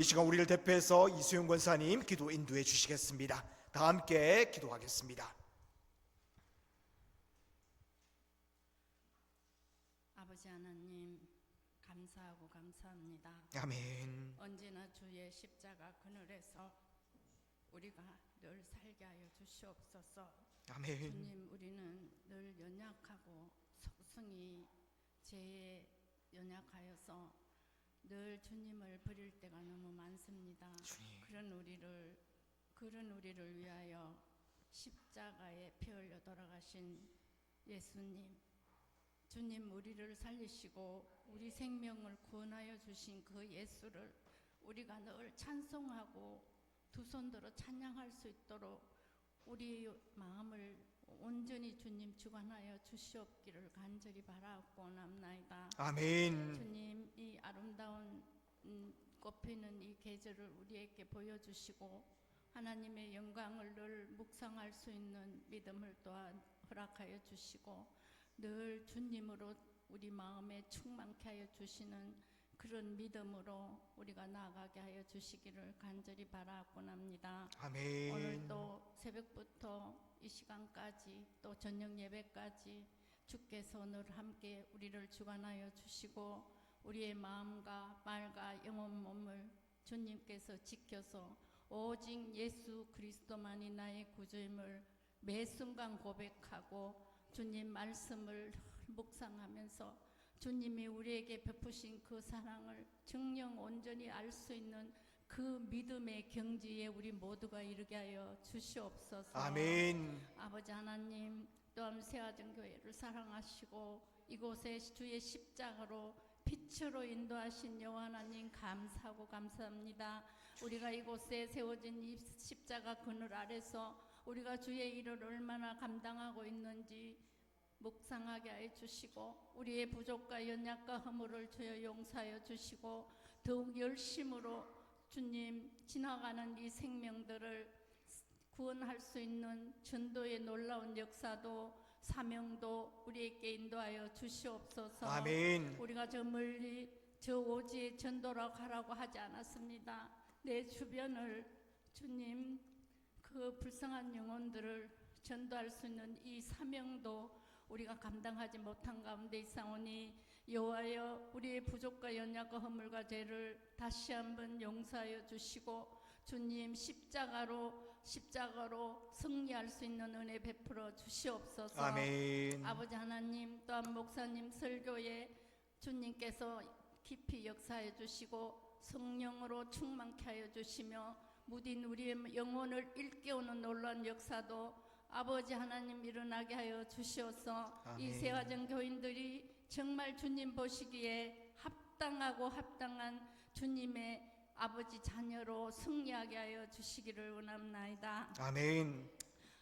시간 우리를 대표해서 이수영 권사님 기도 인도해 주시겠습니다. 다 함께 기도하겠습니다. 아버지 하나님, 감사하고 감사합니다. 아멘. 언제나 주의 십자가 그늘에서 우리가 늘 살게 하여 주시옵소서. 아멘. 주님, 우리는 늘 연약하고 속성이 죄에 연약하여서 늘 주님을 버릴 때가 너무 많습니다. 주님. 그런 우리를 위하여 십자가에 피 흘려 돌아가신 예수님, 주님, 우리를 살리시고 우리 생명을 구원하여 주신 그 예수를 우리가 늘 찬송하고 두 손 들어 찬양할 수 있도록 우리 마음을 온전히 주님 주관하여 주시옵기를 간절히 바라옵고나이다. 아멘. 주님, 이 아름다운 꽃피는 이 계절을 우리에게 보여주시고 하나님의 영광을 늘 묵상할 수 있는 믿음을 또한 허락하여 주시고 늘 주님으로 우리 마음에 충만케 하여 주시는 그런 믿음으로 우리가 나아가게 하여 주시기를 간절히 바라옵고납니다. 아멘. 오늘 또 새벽부터 이 시간까지 또 저녁 예배까지 주께서 오늘 함께 우리를 주관하여 주시고 우리의 마음과 말과 영혼 몸을 주님께서 지켜서 오직 예수 그리스도만이 나의 구주임을 매 순간 고백하고 주님 말씀을 묵상하면서 주님이 우리에게 베푸신 그 사랑을 정녕 온전히 알 수 있는 그 믿음의 경지에 우리 모두가 이르게 하여 주시옵소서. 아멘. 아버지 하나님, 또한 새하정교회를 사랑하시고 이곳에 주의 십자가로 빛으로 인도하신 여호와 하나님 감사하고 감사합니다. 우리가 이곳에 세워진 이 십자가 그늘 아래서 우리가 주의 일을 얼마나 감당하고 있는지 묵상하게 해 주시고 우리의 부족과 연약과 허물을 주여 용서하여 주시고 더욱 열심으로 주님 지나가는 이 생명들을 구원할 수 있는 전도의 놀라운 역사도 사명도 우리에게 인도하여 주시옵소서. 아멘. 우리가 저 멀리 저 오지에 전도라고 하라고 하지 않았습니다. 내 주변을 주님 그 불쌍한 영혼들을 전도할 수 있는 이 사명도 우리가 감당하지 못한 가운데 있사오니 여호와여 우리의 부족과 연약과 허물과 죄를 다시 한번 용서하여 주시고 주님 십자가로 승리할 수 있는 은혜 베풀어 주시옵소서. 아멘. 아버지 하나님, 또한 목사님 설교에 주님께서 깊이 역사해 주시고 성령으로 충만케 하여 주시며 무딘 우리의 영혼을 일깨우는 놀라운 역사도 아버지 하나님 일어나게 하여 주시옵소서. 이 새화정 교인들이 정말 주님 보시기에 합당한 주님의 아버지 자녀로 승리하게 하여 주시기를 원합나이다. 아멘.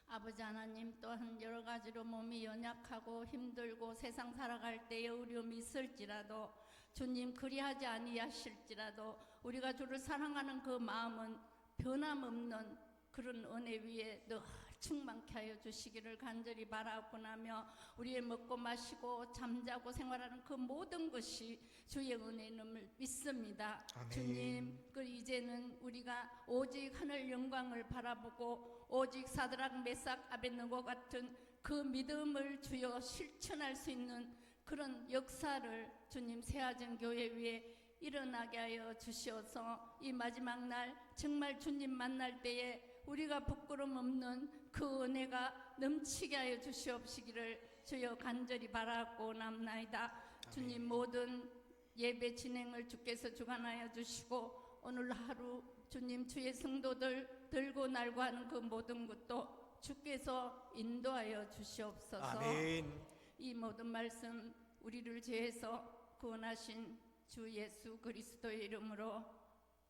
아버지 하나님, 또한 여러 가지로 몸이 연약하고 힘들고 세상 살아갈 때에 어려움이 있을지라도 주님 그리하지 아니하실지라도 우리가 주를 사랑하는 그 마음은 변함없는 그런 은혜 위에 늘 충만케 하여 주시기를 간절히 바라옵고나며 우리의 먹고 마시고 잠자고 생활하는 그 모든 것이 주의 은혜임을 믿습니다. 아멘. 주님, 그 이제는 우리가 오직 하늘 영광을 바라보고 오직 사드락 메삭 아벳느고 같은 그 믿음을 주여 실천할 수 있는 그런 역사를 주님 새하정 교회 위에 일어나게 하여 주시어서 이 마지막 날 정말 주님 만날 때에 우리가 부끄럼 없는 그 은혜가 넘치게 하여 주시옵시기를 주여 간절히 바라고 남나이다. 주님 모든 예배 진행을 주께서 주관하여 주시고 오늘 하루 주님 주의 성도들 들고 날고 하는 그 모든 것도 주께서 인도하여 주시옵소서. 아멘. 이 모든 말씀 우리를 죄에서 구원하신 주 예수 그리스도의 이름으로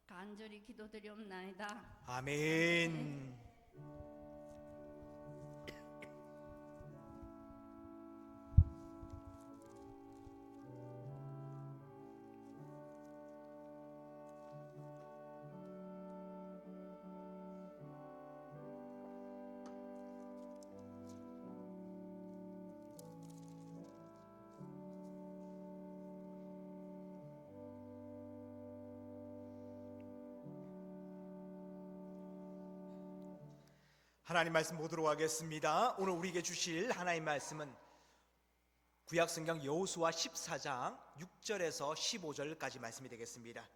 간절히 기도드리옵나이다. 아멘. 하나님 말씀 보도록 하겠습니다. 오늘 우리에게 주실 하나님 말씀은 구약성경 여호수아 14장 6절에서 15절까지 말씀이 되겠습니다.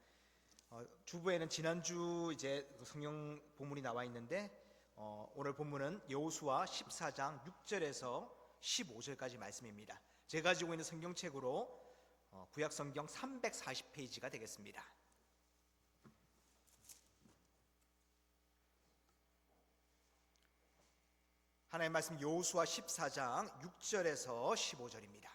주부에는 지난주 이제 성경 본문이 나와 있는데 오늘 본문은 여호수아 14장 6절에서 15절까지 말씀입니다. 제가 가지고 있는 성경책으로 구약성경 340페이지가 되겠습니다. 하나님 말씀 여호수아 14장 6절에서 15절입니다.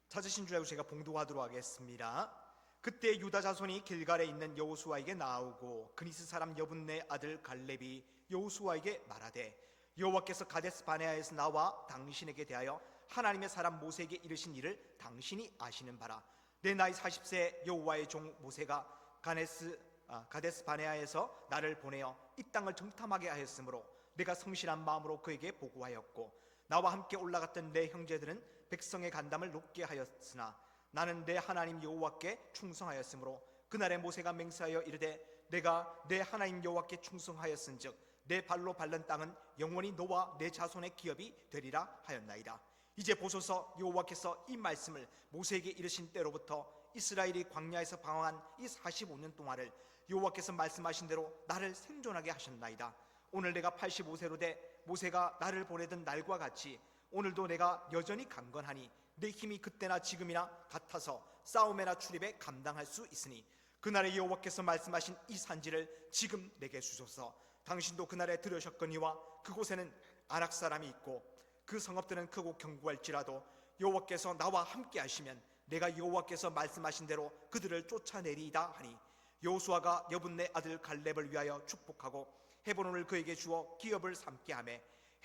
찾으신 줄 알고 제가 봉독하도록 하겠습니다. 그때 유다 자손이 길갈에 있는 여호수아에게 나오고 그니스 사람 여분네 아들 갈렙이 여호수아에게 말하되 여호와께서 가데스 바네아에서 나와 당신에게 대하여 하나님의 사람 모세에게 이르신 일을 당신이 아시는 바라. 내 나이 40세 여호와의 종 모세가 가데스 바네아에서 나를 보내어 이 땅을 정탐하게 하였으므로 내가 성실한 마음으로 그에게 보고하였고 나와 함께 올라갔던 내 형제들은 백성의 간담을 높게 하였으나 나는 내 하나님 여호와께 충성하였으므로 그날에 모세가 맹세하여 이르되 내가 내 하나님 여호와께 충성하였은즉 내 발로 밟는 땅은 영원히 너와 내 자손의 기업이 되리라 하였나이다. 이제 보소서, 여호와께서 이 말씀을 모세에게 이르신 때로부터 이스라엘이 광야에서 방황한 이 45년 동안을 여호와께서 말씀하신 대로 나를 생존하게 하셨나이다. 오늘 내가 85세로 돼 모세가 나를 보내던 날과 같이 오늘도 내가 여전히 강건하니 내 힘이 그때나 지금이나 같아서 싸움에나 출입에 감당할 수 있으니 그날에 여호와께서 말씀하신 이 산지를 지금 내게 주소서. 당신도 그날에 들으셨거니와 그곳에는 아낙 사람이 있고 그 성읍들은 크고 견고할지라도 여호와께서 나와 함께 하시면 내가 여호와께서 말씀하신 대로 그들을 쫓아내리이다 하니 여호수아가 여분네 아들 갈렙을 위하여 축복하고 헤브론을 그에게 주어 기업을 삼게 하며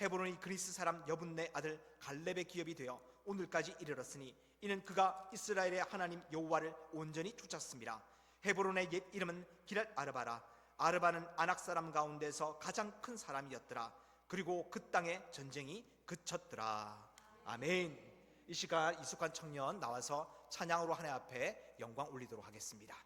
헤브론이 그리스 사람 여분네 아들 갈렙의 기업이 되어 오늘까지 이르렀으니 이는 그가 이스라엘의 하나님 여호와를 온전히 쫓았습니다. 헤브론의 옛 이름은 기럇 아르바라. 아르바는 아낙 사람 가운데서 가장 큰 사람이었더라. 그리고 그 땅에 전쟁이 그쳤더라. 아멘. 이 시간 이숙한 청년 나와서 찬양으로 하나님 앞에 영광 올리도록 하겠습니다.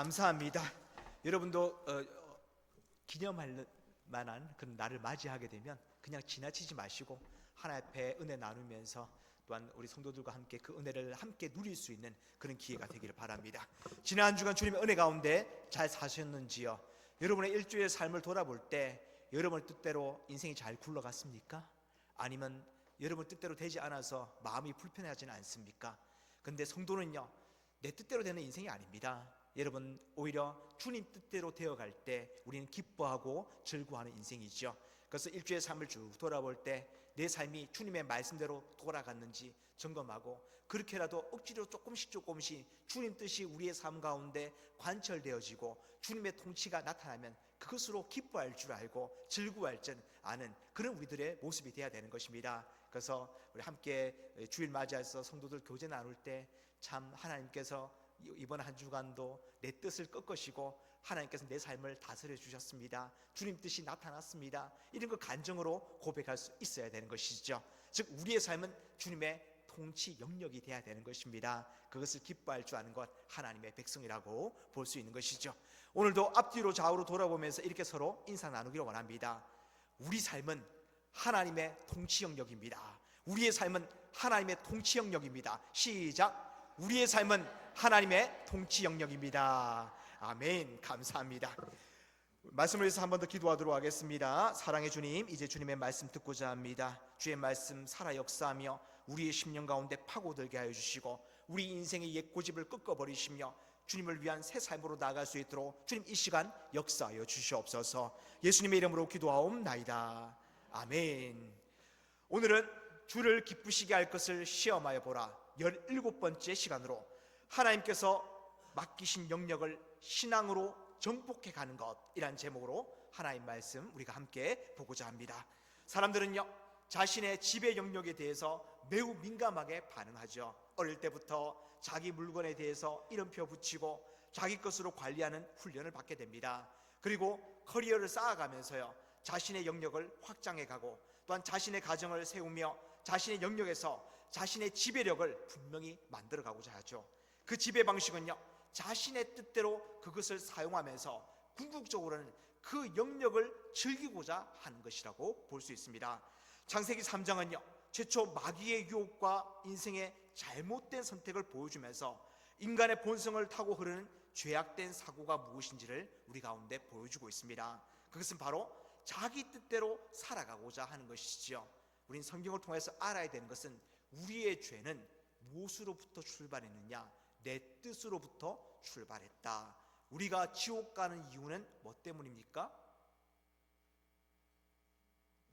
감사합니다. 여러분도 기념할 만한 그런 날을 맞이하게 되면 그냥 지나치지 마시고 하나님 앞에 은혜 나누면서 또한 우리 성도들과 함께 그 은혜를 함께 누릴 수 있는 그런 기회가 되기를 바랍니다. 지난 한 주간 주님의 은혜 가운데 잘 사셨는지요? 여러분의 일주일의 삶을 돌아볼 때 여러분 뜻대로 인생이 잘 굴러갔습니까? 아니면 여러분 뜻대로 되지 않아서 마음이 불편하지는 않습니까? 근데 성도는요, 내 뜻대로 되는 인생이 아닙니다. 여러분, 오히려 주님 뜻대로 되어갈 때 우리는 기뻐하고 즐거워하는 인생이죠. 그래서 일주일의 삶을 쭉 돌아볼 때 내 삶이 주님의 말씀대로 돌아갔는지 점검하고, 그렇게라도 억지로 조금씩 주님 뜻이 우리의 삶 가운데 관철되어지고 주님의 통치가 나타나면 그것으로 기뻐할 줄 알고 즐거워할 줄 아는 그런 우리들의 모습이 되어야 되는 것입니다. 그래서 우리 함께 주일 맞이해서 성도들 교제 나눌 때 참 하나님께서 이번 한 주간도 내 뜻을 꺾으시고 하나님께서 내 삶을 다스려 주셨습니다. 주님 뜻이 나타났습니다. 이런 걸 간증으로 고백할 수 있어야 되는 것이죠. 즉 우리의 삶은 주님의 통치 영역이 되어야 되는 것입니다. 그것을 기뻐할 줄 아는 것, 하나님의 백성이라고 볼 수 있는 것이죠. 오늘도 앞뒤로 좌우로 돌아보면서 이렇게 서로 인사 나누기를 원합니다. 우리 삶은 하나님의 통치 영역입니다. 우리의 삶은 하나님의 통치 영역입니다. 시작. 우리의 삶은 하나님의 통치 영역입니다. 아멘. 감사합니다. 말씀을 위해서 한 번 더 기도하도록 하겠습니다. 사랑의 주님, 이제 주님의 말씀 듣고자 합니다. 주의 말씀 살아 역사하며 우리의 심령 가운데 파고들게 하여 주시고 우리 인생의 옛 고집을 꺾어버리시며 주님을 위한 새 삶으로 나아갈 수 있도록 주님 이 시간 역사하여 주시옵소서. 예수님의 이름으로 기도하옵나이다. 아멘. 오늘은 주를 기쁘시게 할 것을 시험하여 보라 17번째 시간으로 하나님께서 맡기신 영역을 신앙으로 정복해 가는 것이란 제목으로 하나님 말씀 우리가 함께 보고자 합니다. 사람들은요, 자신의 지배 영역에 대해서 매우 민감하게 반응하죠. 어릴 때부터 자기 물건에 대해서 이름표 붙이고 자기 것으로 관리하는 훈련을 받게 됩니다. 그리고 커리어를 쌓아가면서요, 자신의 영역을 확장해 가고 또한 자신의 가정을 세우며 자신의 영역에서 자신의 지배력을 분명히 만들어 가고자 하죠. 그 지배 방식은요, 자신의 뜻대로 그것을 사용하면서 궁극적으로는 그 영역을 즐기고자 하는 것이라고 볼 수 있습니다. 창세기 3장은요, 최초 마귀의 유혹과 인생의 잘못된 선택을 보여주면서 인간의 본성을 타고 흐르는 죄악된 사고가 무엇인지를 우리 가운데 보여주고 있습니다. 그것은 바로 자기 뜻대로 살아가고자 하는 것이죠. 우린 성경을 통해서 알아야 되는 것은 우리의 죄는 무엇으로부터 출발했느냐? 내 뜻으로부터 출발했다. 우리가 지옥 가는 이유는 뭐 때문입니까?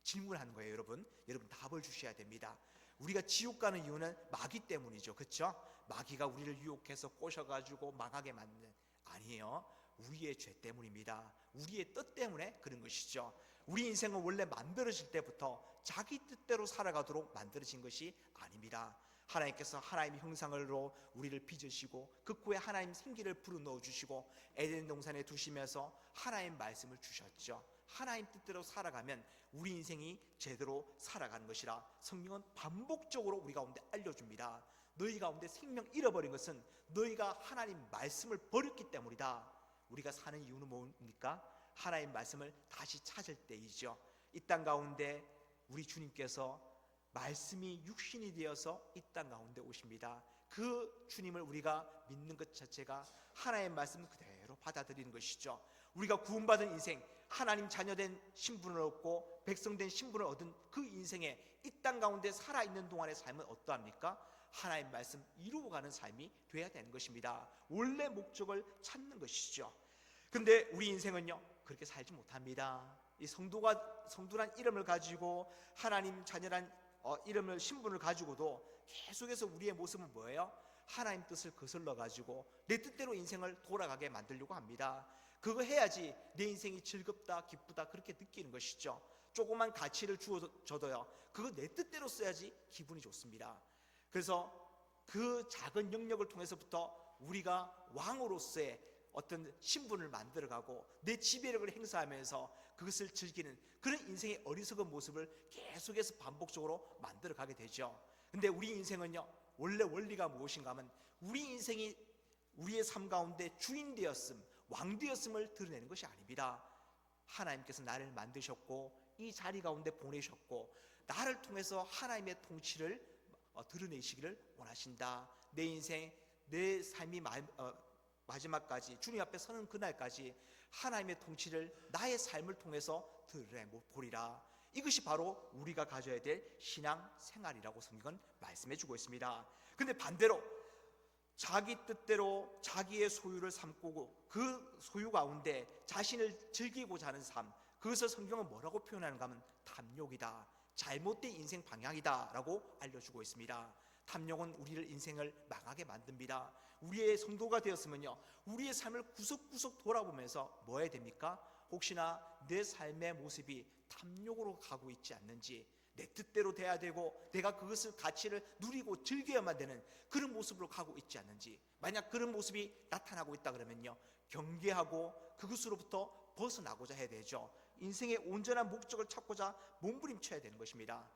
질문하는 거예요, 여러분. 여러분 답을 주셔야 됩니다. 우리가 지옥 가는 이유는 마귀 때문이죠, 그렇죠? 마귀가 우리를 유혹해서 꼬셔가지고 망하게 만든, 아니에요. 우리의 죄 때문입니다. 우리의 뜻 때문에 그런 것이죠. 우리 인생은 원래 만들어질 때부터 자기 뜻대로 살아가도록 만들어진 것이 아닙니다. 하나님께서 하나님의 형상으로 우리를 빚으시고 그 코에 하나님 생기를 불어넣어 주시고 에덴 동산에 두시면서 하나님 말씀을 주셨죠. 하나님 뜻대로 살아가면 우리 인생이 제대로 살아가는 것이라 성경은 반복적으로 우리 가운데 알려줍니다. 너희 가운데 생명 잃어버린 것은 너희가 하나님 말씀을 버렸기 때문이다. 우리가 사는 이유는 뭡니까? 하나님 말씀을 다시 찾을 때이죠. 이 땅 가운데 우리 주님께서 말씀이 육신이 되어서 이 땅 가운데 오십니다. 그 주님을 우리가 믿는 것 자체가 하나님의 말씀 그대로 받아들이는 것이죠. 우리가 구원받은 인생, 하나님 자녀된 신분을 얻고 백성된 신분을 얻은 그 인생에 이 땅 가운데 살아있는 동안의 삶은 어떠합니까? 하나님 말씀 이루어가는 삶이 돼야 되는 것입니다. 원래 목적을 찾는 것이죠. 근데 우리 인생은요, 그렇게 살지 못합니다. 이 성도란 이름을 가지고 하나님 자녀란 이름을 신분을 가지고도 계속해서 우리의 모습은 뭐예요? 하나님 뜻을 거슬러 가지고 내 뜻대로 인생을 돌아가게 만들려고 합니다. 그거 해야지 내 인생이 즐겁다 기쁘다 그렇게 느끼는 것이죠. 조그만 가치를 주어줘도요, 그거 내 뜻대로 써야지 기분이 좋습니다. 그래서 그 작은 영역을 통해서부터 우리가 왕으로서의 어떤 신분을 만들어가고 내 지배력을 행사하면서 그것을 즐기는 그런 인생의 어리석은 모습을 계속해서 반복적으로 만들어가게 되죠. 근데 우리 인생은요, 원래 원리가 무엇인가 하면 우리 인생이 우리의 삶 가운데 주인 되었음, 왕되었음을 드러내는 것이 아닙니다. 하나님께서 나를 만드셨고 이 자리 가운데 보내셨고 나를 통해서 하나님의 통치를 드러내시기를 원하신다. 내 인생, 내 삶이 마지막까지 주님 앞에 서는 그날까지 하나님의 통치를 나의 삶을 통해서 드러내보리라. 이것이 바로 우리가 가져야 될 신앙 생활이라고 성경은 말씀해 주고 있습니다. 근데 반대로 자기 뜻대로 자기의 소유를 삼고 그 소유 가운데 자신을 즐기고자 하는 삶, 그것을 성경은 뭐라고 표현하는가 하면 탐욕이다, 잘못된 인생 방향이다 라고 알려주고 있습니다. 탐욕은 우리를 인생을 망하게 만듭니다. 우리의 성도가 되었으면요, 우리의 삶을 구석구석 돌아보면서 뭐 해야 됩니까? 혹시나 내 삶의 모습이 탐욕으로 가고 있지 않는지, 내 뜻대로 돼야 되고 내가 그것을 가치를 누리고 즐겨야만 되는 그런 모습으로 가고 있지 않는지, 만약 그런 모습이 나타나고 있다 그러면요, 경계하고 그것으로부터 벗어나고자 해야 되죠. 인생의 온전한 목적을 찾고자 몸부림쳐야 되는 것입니다.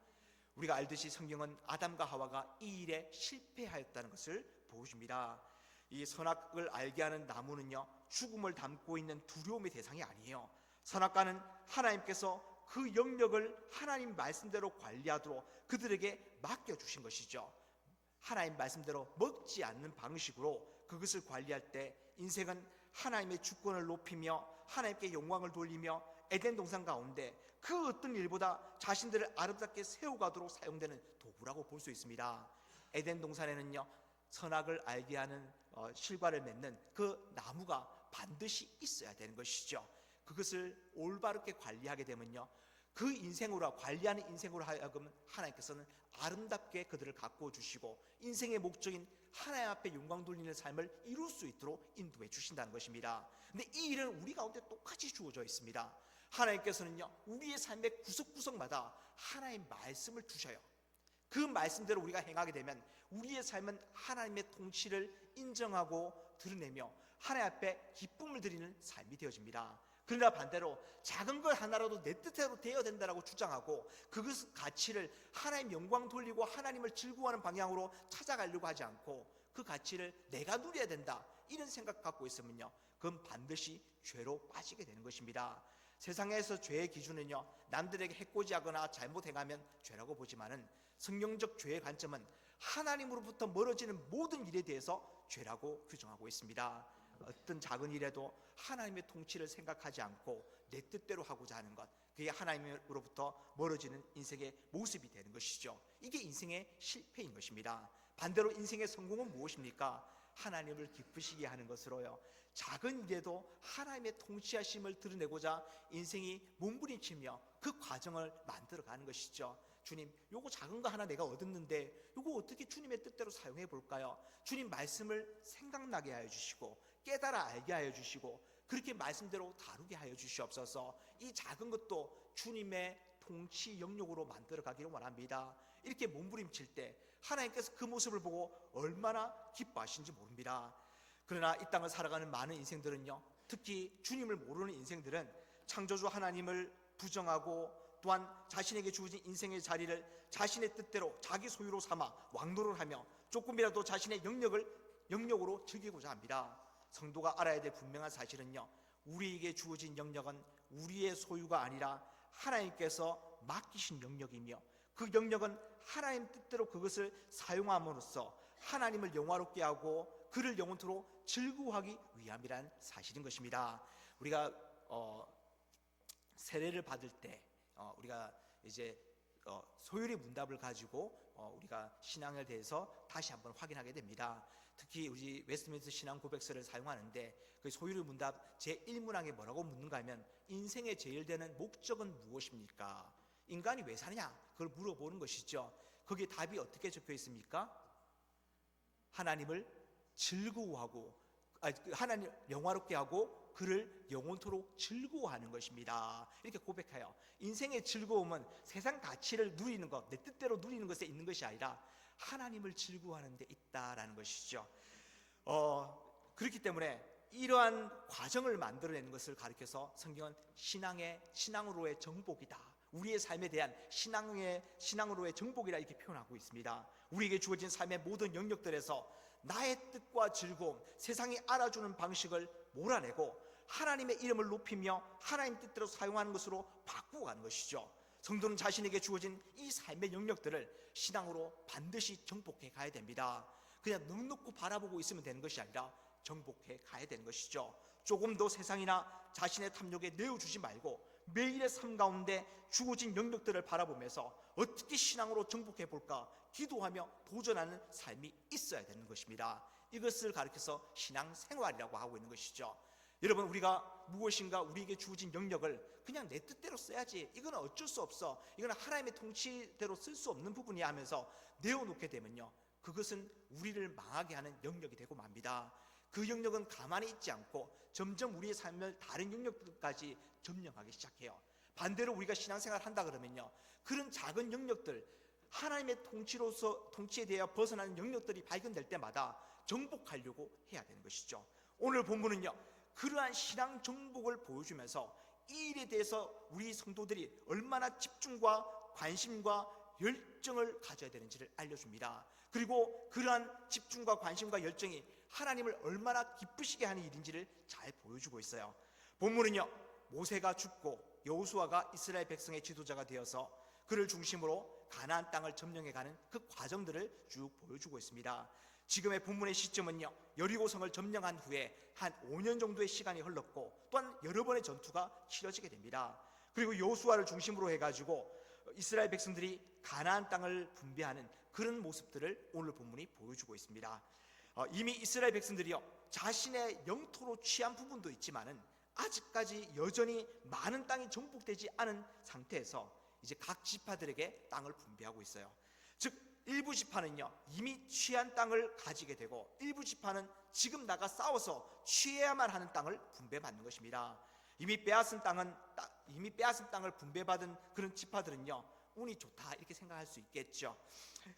우리가 알듯이 성경은 아담과 하와가 이 일에 실패하였다는 것을 보여줍니다. 이 선악을 알게 하는 나무는요, 죽음을 담고 있는 두려움의 대상이 아니에요. 선악과는 하나님께서 그 영역을 하나님 말씀대로 관리하도록 그들에게 맡겨주신 것이죠. 하나님 말씀대로 먹지 않는 방식으로 그것을 관리할 때 인생은 하나님의 주권을 높이며 하나님께 영광을 돌리며 에덴 동산 가운데 그 어떤 일보다 자신들을 아름답게 세워가도록 사용되는 도구라고 볼 수 있습니다. 에덴 동산에는요, 선악을 알게 하는 실과를 맺는 그 나무가 반드시 있어야 되는 것이죠. 그것을 올바르게 관리하게 되면요, 그 인생으로 관리하는 인생으로 하여금 하나님께서는 아름답게 그들을 가꾸어 주시고 인생의 목적인 하나님 앞에 영광 돌리는 삶을 이룰 수 있도록 인도해 주신다는 것입니다. 근데 이 일은 우리 가운데 똑같이 주어져 있습니다. 하나님께서는요, 우리의 삶의 구석구석마다 하나님의 말씀을 주셔요. 그 말씀대로 우리가 행하게 되면 우리의 삶은 하나님의 통치를 인정하고 드러내며 하나님 앞에 기쁨을 드리는 삶이 되어집니다. 그러나 반대로 작은 것 하나라도 내 뜻대로 되어야 된다라고 주장하고 그것 가치를 하나님 영광 돌리고 하나님을 즐거워하는 방향으로 찾아가려고 하지 않고 그 가치를 내가 누려야 된다, 이런 생각 갖고 있으면요, 그건 반드시 죄로 빠지게 되는 것입니다. 세상에서 죄의 기준은요, 남들에게 해코지하거나 잘못 행하면 죄라고 보지만은 성경적 죄의 관점은 하나님으로부터 멀어지는 모든 일에 대해서 죄라고 규정하고 있습니다. 어떤 작은 일에도 하나님의 통치를 생각하지 않고 내 뜻대로 하고자 하는 것, 그게 하나님으로부터 멀어지는 인생의 모습이 되는 것이죠. 이게 인생의 실패인 것입니다. 반대로 인생의 성공은 무엇입니까? 하나님을 기쁘시게 하는 것으로요, 작은 일에도 하나님의 통치하심을 드러내고자 인생이 몸부림치며 그 과정을 만들어가는 것이죠. 주님, 요거 작은 거 하나 내가 얻었는데 요거 어떻게 주님의 뜻대로 사용해 볼까요? 주님 말씀을 생각나게 하여 주시고 깨달아 알게 하여 주시고 그렇게 말씀대로 다루게 하여 주시옵소서. 이 작은 것도 주님의 통치 영역으로 만들어 가기를 원합니다. 이렇게 몸부림칠 때 하나님께서 그 모습을 보고 얼마나 기뻐하시는지 모릅니다. 그러나 이 땅을 살아가는 많은 인생들은요, 특히 주님을 모르는 인생들은 창조주 하나님을 부정하고 또한 자신에게 주어진 인생의 자리를 자신의 뜻대로 자기 소유로 삼아 왕노를 하며 조금이라도 자신의 영역으로 즐기고자 합니다. 성도가 알아야 될 분명한 사실은요, 우리에게 주어진 영역은 우리의 소유가 아니라 하나님께서 맡기신 영역이며 그 영역은 하나님 뜻대로 그것을 사용함으로써 하나님을 영화롭게 하고 그를 영원토록 즐거워하기 위함이라는 사실인 것입니다. 우리가 세례를 받을 때 우리가 이제 소율의 문답을 가지고 우리가 신앙에 대해서 다시 한번 확인하게 됩니다. 특히 우리 웨스트민스터 신앙 고백서를 사용하는데 그 소율의 문답 제1문항에 뭐라고 묻는가 하면 인생의 제일 되는 목적은 무엇입니까? 인간이 왜 사느냐? 그걸 물어보는 것이죠. 거기에 답이 어떻게 적혀 있습니까? 하나님을 즐거워하고 하나님 영화롭게 하고 그를 영원토록 즐거워하는 것입니다. 이렇게 고백해요. 인생의 즐거움은 세상 가치를 누리는 것, 내 뜻대로 누리는 것에 있는 것이 아니라 하나님을 즐거워하는 데 있다라는 것이죠. 그렇기 때문에 이러한 과정을 만들어내는 것을 가리켜서 성경은 신앙으로의 정복이다, 우리의 삶에 대한 신앙으로의 정복이라 이렇게 표현하고 있습니다. 우리에게 주어진 삶의 모든 영역들에서 나의 뜻과 즐거움, 세상이 알아주는 방식을 몰아내고 하나님의 이름을 높이며 하나님 뜻대로 사용하는 것으로 바꾸어 가는 것이죠. 성도는 자신에게 주어진 이 삶의 영역들을 신앙으로 반드시 정복해 가야 됩니다. 그냥 넉넉히 바라보고 있으면 되는 것이 아니라 정복해 가야 되는 것이죠. 조금 더 세상이나 자신의 탐욕에 내어주지 말고 매일의 삶 가운데 주어진 영역들을 바라보면서 어떻게 신앙으로 정복해 볼까 기도하며 도전하는 삶이 있어야 되는 것입니다. 이것을 가르쳐서 신앙생활이라고 하고 있는 것이죠. 여러분, 우리가 무엇인가 우리에게 주어진 영역을 그냥 내 뜻대로 써야지, 이거는 어쩔 수 없어, 이거는 하나님의 통치대로 쓸 수 없는 부분이야 하면서 내어놓게 되면요, 그것은 우리를 망하게 하는 영역이 되고 맙니다. 그 영역은 가만히 있지 않고 점점 우리의 삶을 다른 영역들까지 점령하기 시작해요. 반대로 우리가 신앙생활을 한다 그러면요, 그런 작은 영역들, 하나님의 통치에 대해 벗어나는 영역들이 발견될 때마다 정복하려고 해야 되는 것이죠. 오늘 본문은요, 그러한 신앙 정복을 보여주면서 이 일에 대해서 우리 성도들이 얼마나 집중과 관심과 열정을 가져야 되는지를 알려줍니다. 그리고 그러한 집중과 관심과 열정이 하나님을 얼마나 기쁘시게 하는 일인지를 잘 보여주고 있어요. 본문은요, 모세가 죽고 여호수아가 이스라엘 백성의 지도자가 되어서 그를 중심으로 가나안 땅을 점령해가는 그 과정들을 쭉 보여주고 있습니다. 지금의 본문의 시점은요, 여리고성을 점령한 후에 한 5년 정도의 시간이 흘렀고 또한 여러 번의 전투가 치러지게 됩니다. 그리고 여호수아를 중심으로 해가지고 이스라엘 백성들이 가나안 땅을 분배하는 그런 모습들을 오늘 본문이 보여주고 있습니다. 이미 이스라엘 백성들이요, 자신의 영토로 취한 부분도 있지만은 아직까지 여전히 많은 땅이 정복되지 않은 상태에서 이제 각 지파들에게 땅을 분배하고 있어요. 즉 일부 지파는요, 이미 취한 땅을 가지게 되고 일부 지파는 지금 나가 싸워서 취해야만 하는 땅을 분배받는 것입니다. 이미 빼앗은 땅을 분배받은 그런 지파들은요, 운이 좋다 이렇게 생각할 수 있겠죠.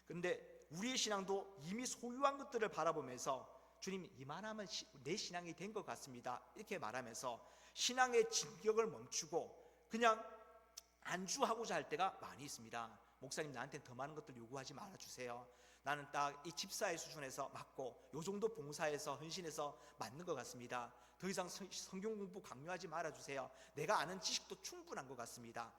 그런데 우리의 신앙도 이미 소유한 것들을 바라보면서 주님, 이만하면 내 신앙이 된 것 같습니다 이렇게 말하면서 신앙의 진격을 멈추고 그냥 안주하고자 할 때가 많이 있습니다. 목사님, 나한테 더 많은 것들 요구하지 말아주세요. 나는 딱 이 집사의 수준에서 맞고 요 정도 봉사해서 헌신해서 맞는 것 같습니다. 더 이상 성경 공부 강요하지 말아주세요. 내가 아는 지식도 충분한 것 같습니다.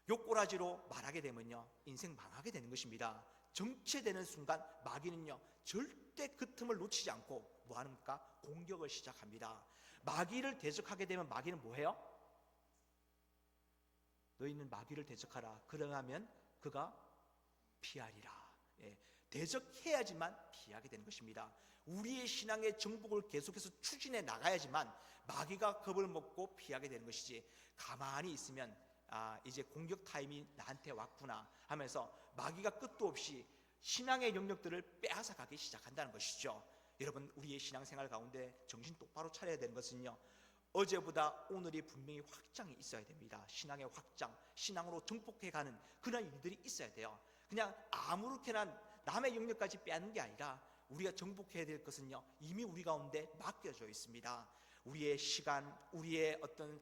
요 꼬라지로 말하게 되면요, 인생 망하게 되는 것입니다. 정체되는 순간 마귀는요, 절대 그 틈을 놓치지 않고 뭐 합니까? 공격을 시작합니다. 마귀를 대적하게 되면 마귀는 뭐 해요? 너희는 마귀를 대적하라. 그러면 그가 피하리라. 대적해야지만 피하게 되는 것입니다. 우리의 신앙의 정복을 계속해서 추진해 나가야지만 마귀가 겁을 먹고 피하게 되는 것이지, 가만히 있으면 이제 공격 타임이 나한테 왔구나 하면서 마귀가 끝도 없이 신앙의 영역들을 빼앗아 가기 시작한다는 것이죠. 여러분, 우리의 신앙생활 가운데 정신 똑바로 차려야 되는 것은요, 어제보다 오늘이 분명히 확장이 있어야 됩니다. 신앙의 확장, 신앙으로 정복해가는 그런 일들이 있어야 돼요. 그냥 아무렇게나 남의 영역까지 빼앗는 게 아니라 우리가 정복해야 될 것은요, 이미 우리 가운데 맡겨져 있습니다. 우리의 시간, 우리의 어떤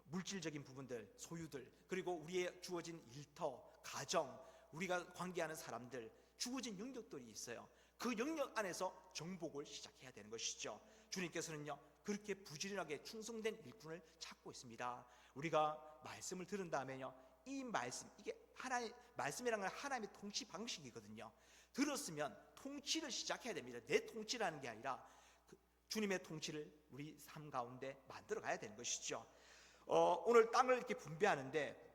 물질적인 부분들, 소유들, 그리고 우리의 주어진 일터, 가정, 우리가 관계하는 사람들, 주어진 영역들이 있어요. 그 영역 안에서 정복을 시작해야 되는 것이죠. 주님께서는요, 그렇게 부지런하게 충성된 일꾼을 찾고 있습니다. 우리가 말씀을 들은 다음에요, 이 말씀, 이게 하나님 말씀이라는 건 하나님의 통치 방식이거든요. 들었으면 통치를 시작해야 됩니다. 내 통치라는 게 아니라 주님의 통치를 우리 삶 가운데 만들어 가야 되는 것이죠. 오늘 땅을 이렇게 분배하는데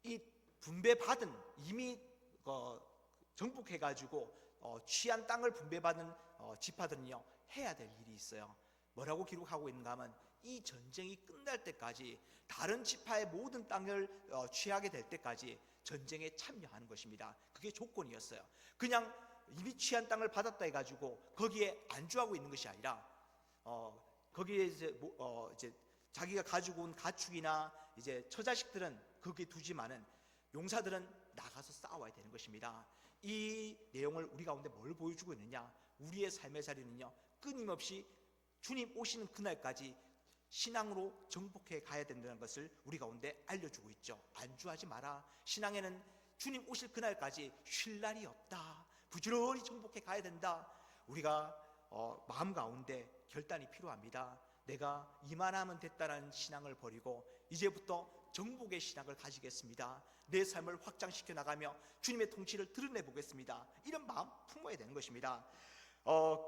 이 분배받은 이미 정복해가지고 취한 땅을 분배받은 지파들은요, 해야 될 일이 있어요. 뭐라고 기록하고 있는가 하면 이 전쟁이 끝날 때까지 다른 지파의 모든 땅을 취하게 될 때까지 전쟁에 참여하는 것입니다. 그게 조건이었어요. 그냥 이미 취한 땅을 받았다 해가지고 거기에 안주하고 있는 것이 아니라 거기에 이제 자기가 가지고 온 가축이나 이제 처자식들은 거기에 두지만은 용사들은 나가서 싸워야 되는 것입니다. 이 내용을 우리 가운데 뭘 보여주고 있느냐? 우리의 삶의 자리는요, 끊임없이 주님 오시는 그날까지 신앙으로 정복해 가야 된다는 것을 우리 가운데 알려주고 있죠. 안주하지 마라. 신앙에는 주님 오실 그날까지 쉴 날이 없다. 부지런히 정복해 가야 된다. 우리가 마음 가운데 결단이 필요합니다. 내가 이만하면 됐다는 신앙을 버리고 이제부터 정복의 신앙을 가지겠습니다. 내 삶을 확장시켜 나가며 주님의 통치를 드러내 보겠습니다. 이런 마음 품어야 되는 것입니다.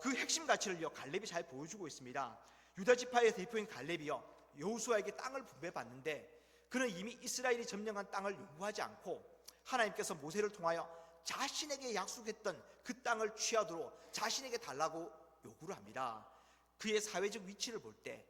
그 핵심 가치를요 갈렙이 잘 보여주고 있습니다. 유다 지파의 대표인 갈렙이요 여호수아에게 땅을 분배받는데 그는 이미 이스라엘이 점령한 땅을 요구하지 않고 하나님께서 모세를 통하여 자신에게 약속했던 그 땅을 취하도록 자신에게 달라고 요구를 합니다. 그의 사회적 위치를 볼 때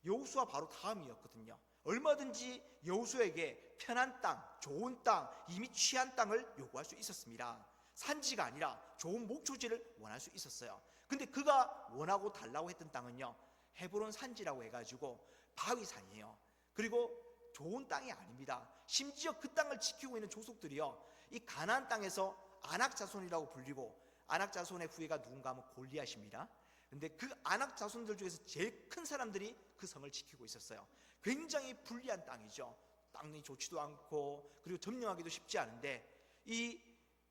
여호수아 바로 다음이었거든요. 얼마든지 여호수아에게 편한 땅, 좋은 땅, 이미 취한 땅을 요구할 수 있었습니다. 산지가 아니라 좋은 목초지를 원할 수 있었어요. 근데 그가 원하고 달라고 했던 땅은요 헤브론 산지라고 해가지고 바위산이에요. 그리고 좋은 땅이 아닙니다. 심지어 그 땅을 지키고 있는 족속들이요 이 가나안 땅에서 아낙 자손이라고 불리고 아낙 자손의 후예가 누군가 하면 골리앗입니다. 근데 그 아낙 자손들 중에서 제일 큰 사람들이 그 성을 지키고 있었어요. 굉장히 불리한 땅이죠. 땅이 좋지도 않고 그리고 점령하기도 쉽지 않은데 이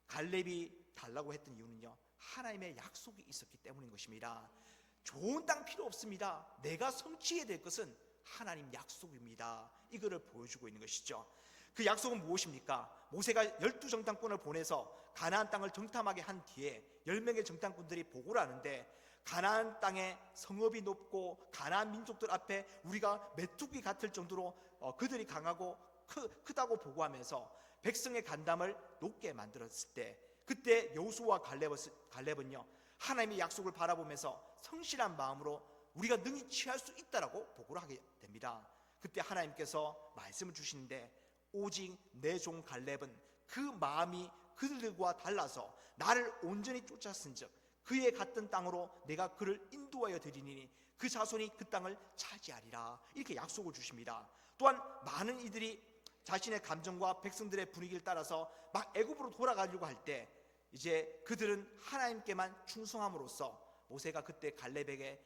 갈렙이 달라고 했던 이유는요 하나님의 약속이 있었기 때문인 것입니다. 좋은 땅 필요 없습니다. 내가 성취해야 될 것은 하나님 약속입니다. 이거를 보여주고 있는 것이죠. 그 약속은 무엇입니까? 모세가 12정탐꾼을 보내서 가나안 땅을 정탐하게 한 뒤에 10명의 정탐꾼들이 보고를 하는데 가나안 땅에 성읍이 높고 가나안 민족들 앞에 우리가 메뚜기 같을 정도로 그들이 강하고 크다고 보고하면서 백성의 간담을 높게 만들었을 때 그때 여호수아와 갈렙은요 하나님의 약속을 바라보면서 성실한 마음으로 우리가 능히 취할 수 있다라고 보고를 하게 됩니다. 그때 하나님께서 말씀을 주시는데 오직 내 종 갈렙은 그 마음이 그들과 달라서 나를 온전히 쫓았은즉 그의 갔던 땅으로 내가 그를 인도하여 드리니 그 자손이 그 땅을 차지하리라 이렇게 약속을 주십니다. 또한 많은 이들이 자신의 감정과 백성들의 분위기를 따라서 막 애굽으로 돌아가려고 할 때 이제 그들은 하나님께만 충성함으로써 모세가 그때 갈렙에게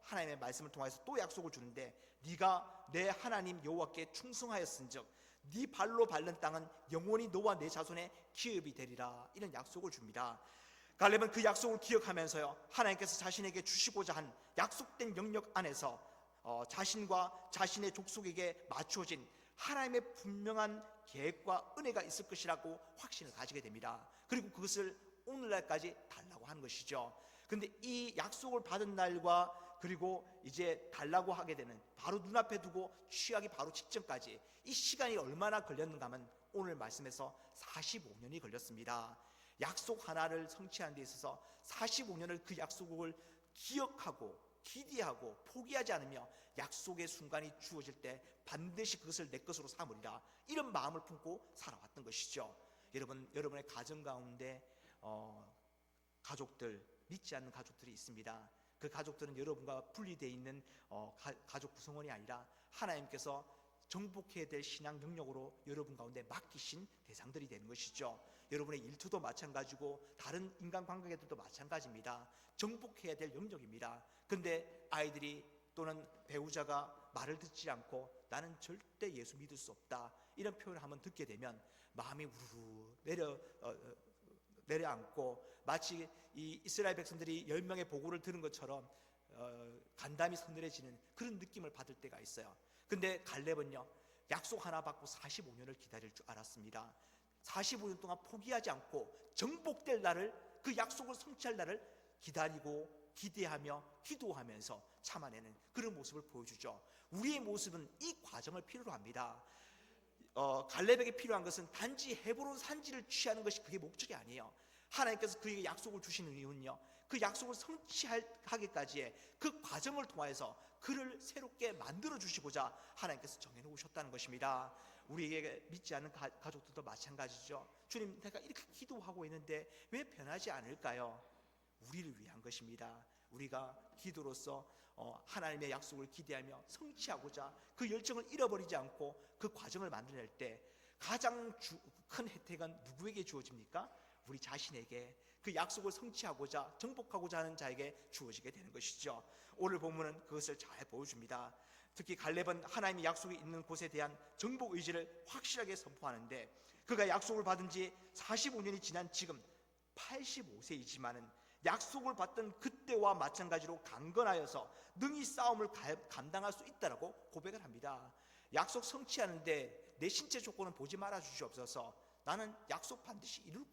하나님의 말씀을 통해서 또 약속을 주는데 네가 내 하나님 여호와께 충성하였은즉 네 발로 밟는 땅은 영원히 너와 내 자손의 기업이 되리라 이런 약속을 줍니다. 갈렙은 그 약속을 기억하면서요 하나님께서 자신에게 주시고자 한 약속된 영역 안에서 자신과 자신의 족속에게 맞추어진 하나님의 분명한 계획과 은혜가 있을 것이라고 확신을 가지게 됩니다. 그리고 그것을 오늘날까지 달라고 하는 것이죠. 근데 이 약속을 받은 날과 그리고 이제 달라고 하게 되는 바로 눈앞에 두고 취하기 바로 직전까지 이 시간이 얼마나 걸렸는가 하면 오늘 말씀에서 45년이 걸렸습니다. 약속 하나를 성취하는 데 있어서 45년을 그 약속을 기억하고 기대하고 포기하지 않으며 약속의 순간이 주어질 때 반드시 그것을 내 것으로 삼으리라 이런 마음을 품고 살아왔던 것이죠. 여러분의 가정 가운데 가족들 믿지 않는 가족들이 있습니다. 그 가족들은 여러분과 분리되어 있는 가족 구성원이 아니라 하나님께서 정복해야 될 신앙 영역으로 여러분 가운데 맡기신 대상들이 되는 것이죠. 여러분의 일터도 마찬가지고 다른 인간관계들도 마찬가지입니다. 정복해야 될 영역입니다. 근데 아이들이 또는 배우자가 말을 듣지 않고 나는 절대 예수 믿을 수 없다 이런 표현을 한번 듣게 되면 마음이 우르르 내려앉고 마치 이 이스라엘 백성들이 10명의 보고를 들은 것처럼 간담이 서늘해지는 그런 느낌을 받을 때가 있어요. 근데 갈렙은요 약속 하나 받고 45년을 기다릴 줄 알았습니다. 45년 동안 포기하지 않고 정복될 날을 그 약속을 성취할 날을 기다리고 기대하며 기도하면서 참아내는 그런 모습을 보여주죠. 우리의 모습은 이 과정을 필요로 합니다. 갈렙에게 필요한 것은 단지 헤브론 산지를 취하는 것이 그게 목적이 아니에요. 하나님께서 그에게 약속을 주시는 이유는요 그 약속을 성취하기까지의 그 과정을 통해서 그를 새롭게 만들어 주시고자 하나님께서 정해놓으셨다는 것입니다. 우리에게 믿지 않는 가족들도 마찬가지죠. 주님 내가 이렇게 기도하고 있는데 왜 변하지 않을까요? 우리를 위한 것입니다. 우리가 기도로서 하나님의 약속을 기대하며 성취하고자 그 열정을 잃어버리지 않고 그 과정을 만들어낼 때 가장 큰 혜택은 누구에게 주어집니까? 우리 자신에게 그 약속을 성취하고자 정복하고자 하는 자에게 주어지게 되는 것이죠. 오늘 본문은 그것을 잘 보여줍니다. 특히 갈렙은 하나님의 약속이 있는 곳에 대한 정복 의지를 확실하게 선포하는데 그가 약속을 받은 지 45년이 지난 지금 85세이지만은 약속을 받던 그때와 마찬가지로 강건하여서 능히 싸움을 감당할 수 있다라고 고백을 합니다. 약속 성취하는데 내 신체 조건은 보지 말아 주시옵소서. 나는 약속 반드시 이룰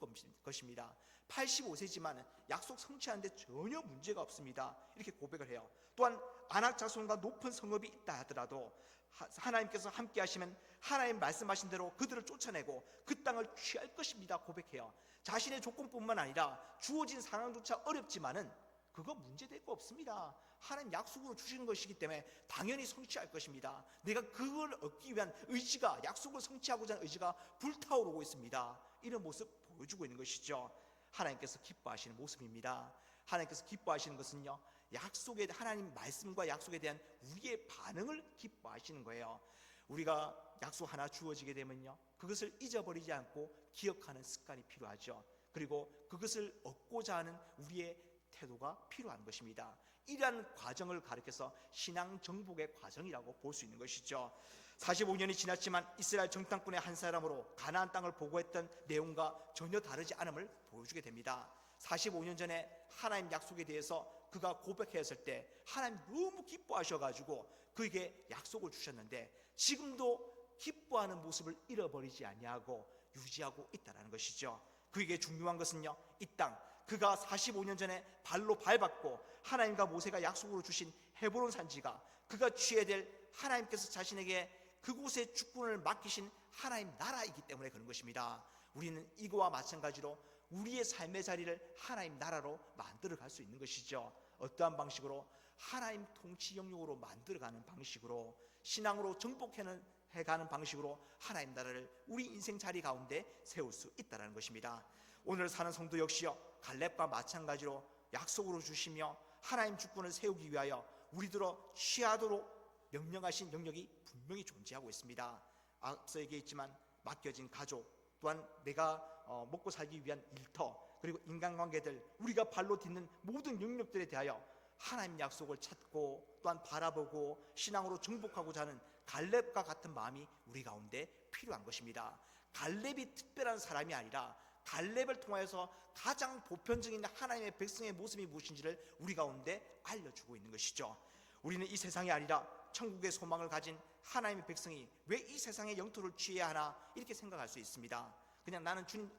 것입니다. 85세지만 약속 성취하는데 전혀 문제가 없습니다. 이렇게 고백을 해요. 또한 안악 자손과 높은 성읍이 있다 하더라도 하나님께서 함께 하시면 하나님 말씀하신 대로 그들을 쫓아내고 그 땅을 취할 것입니다. 고백해요. 자신의 조건뿐만 아니라 주어진 상황조차 어렵지만은 그거 문제될 거 없습니다. 하나님 약속으로 주시는 것이기 때문에 당연히 성취할 것입니다. 내가 그걸 얻기 위한 의지가, 약속을 성취하고자 하는 의지가 불타오르고 있습니다. 이런 모습 보여주고 있는 것이죠. 하나님께서 기뻐하시는 모습입니다. 하나님께서 기뻐하시는 것은요, 약속에, 하나님 말씀과 약속에 대한 우리의 반응을 기뻐하시는 거예요. 우리가 약속 하나 주어지게 되면요, 그것을 잊어버리지 않고 기억하는 습관이 필요하죠. 그리고 그것을 얻고자 하는 우리의 태도가 필요한 것입니다. 이러한 과정을 가리켜서 신앙 정복의 과정이라고 볼 수 있는 것이죠. 45년이 지났지만 이스라엘 정탐꾼의 한 사람으로 가나안 땅을 보고했던 내용과 전혀 다르지 않음을 보여주게 됩니다. 45년 전에 하나님 약속에 대해서 그가 고백했을 때 하나님 너무 기뻐하셔가지고 그에게 약속을 주셨는데 지금도 기뻐하는 모습을 잃어버리지 아니하고 유지하고 있다는 것이죠. 그에게 중요한 것은요, 이 땅, 그가 45년 전에 발로 밟았고 하나님과 모세가 약속으로 주신 헤브론 산지가 그가 취해야 될 하나님께서 자신에게 그곳의 주권을 맡기신 하나님 나라이기 때문에 그런 것입니다. 우리는 이거와 마찬가지로 우리의 삶의 자리를 하나님 나라로 만들어갈 수 있는 것이죠. 어떠한 방식으로? 하나님 통치 영역으로 만들어가는 방식으로, 신앙으로 정복해가는 방식으로 하나님 나라를 우리 인생 자리 가운데 세울 수 있다는 것입니다. 오늘 사는 성도 역시요, 갈렙과 마찬가지로 약속으로 주시며 하나님 주권을 세우기 위하여 우리들어 취하도록 명령하신 영역이 분명히 존재하고 있습니다. 앞서 얘기했지만 맡겨진 가족, 또한 내가 먹고 살기 위한 일터, 그리고 인간관계들, 우리가 발로 딛는 모든 영역들에 대하여 하나님 약속을 찾고 또한 바라보고 신앙으로 정복하고자 하는 갈렙과 같은 마음이 우리 가운데 필요한 것입니다. 갈렙이 특별한 사람이 아니라 갈렙을 통하여서 가장 보편적인 하나님의 백성의 모습이 무엇인지를 우리 가운데 알려주고 있는 것이죠. 우리는 이 세상이 아니라 천국의 소망을 가진 하나님의 백성이 왜 이 세상의 영토를 취해야 하나 이렇게 생각할 수 있습니다. 그냥 나는 주님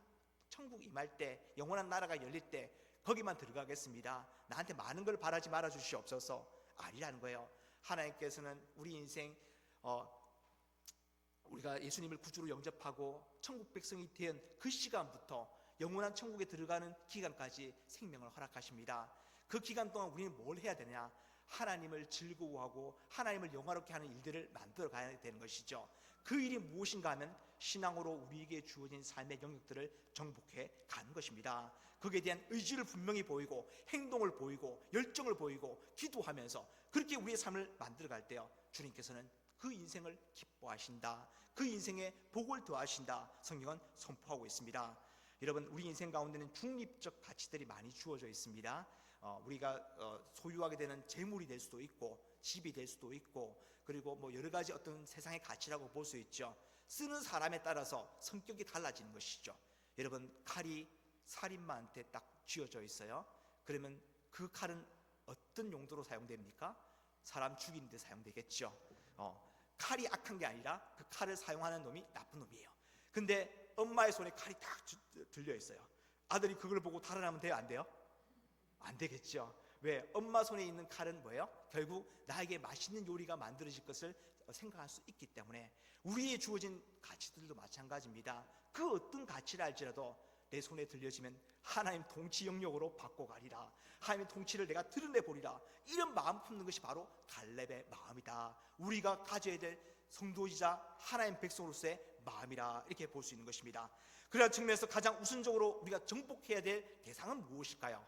천국 임할 때, 영원한 나라가 열릴 때 거기만 들어가겠습니다. 나한테 많은 걸 바라지 말아 주시옵소서. 아니라는 거예요. 하나님께서는 우리 인생 우리가 예수님을 구주로 영접하고 천국 백성이 된 그 시간부터 영원한 천국에 들어가는 기간까지 생명을 허락하십니다. 그 기간 동안 우리는 뭘 해야 되냐? 하나님을 즐거워하고 하나님을 영화롭게 하는 일들을 만들어 가야 되는 것이죠. 그 일이 무엇인가 하면 신앙으로 우리에게 주어진 삶의 영역들을 정복해 가는 것입니다. 거기에 대한 의지를 분명히 보이고 행동을 보이고 열정을 보이고 기도하면서 그렇게 우리의 삶을 만들어 갈 때요, 주님께서는 그 인생을 기뻐하신다, 그 인생에 복을 더하신다, 성경은 선포하고 있습니다. 여러분, 우리 인생 가운데는 중립적 가치들이 많이 주어져 있습니다. 우리가 소유하게 되는 재물이 될 수도 있고 집이 될 수도 있고, 그리고 뭐 여러 가지 어떤 세상의 가치라고 볼 수 있죠. 쓰는 사람에 따라서 성격이 달라지는 것이죠. 여러분, 칼이 살인마한테 딱 쥐어져 있어요. 그러면 그 칼은 어떤 용도로 사용됩니까? 사람 죽이는 데 사용되겠죠. 칼이 악한 게 아니라 그 칼을 사용하는 놈이 나쁜 놈이에요. 근데 엄마의 손에 칼이 딱 들려 있어요. 아들이 그걸 보고 달아나면 돼요, 안 돼요? 안 되겠죠. 왜? 엄마 손에 있는 칼은 뭐예요? 결국 나에게 맛있는 요리가 만들어질 것을 생각할 수 있기 때문에 우리의 주어진 가치들도 마찬가지입니다. 그 어떤 가치를 알지라도 내 손에 들려지면 하나님 통치 영역으로 바꿔가리라, 하나님의 통치를 내가 드러내보리라, 이런 마음 품는 것이 바로 갈렙의 마음이다. 우리가 가져야 될 성도이자 하나님 백성으로서의 마음이라, 이렇게 볼 수 있는 것입니다. 그러한 측면에서 가장 우선적으로 우리가 정복해야 될 대상은 무엇일까요?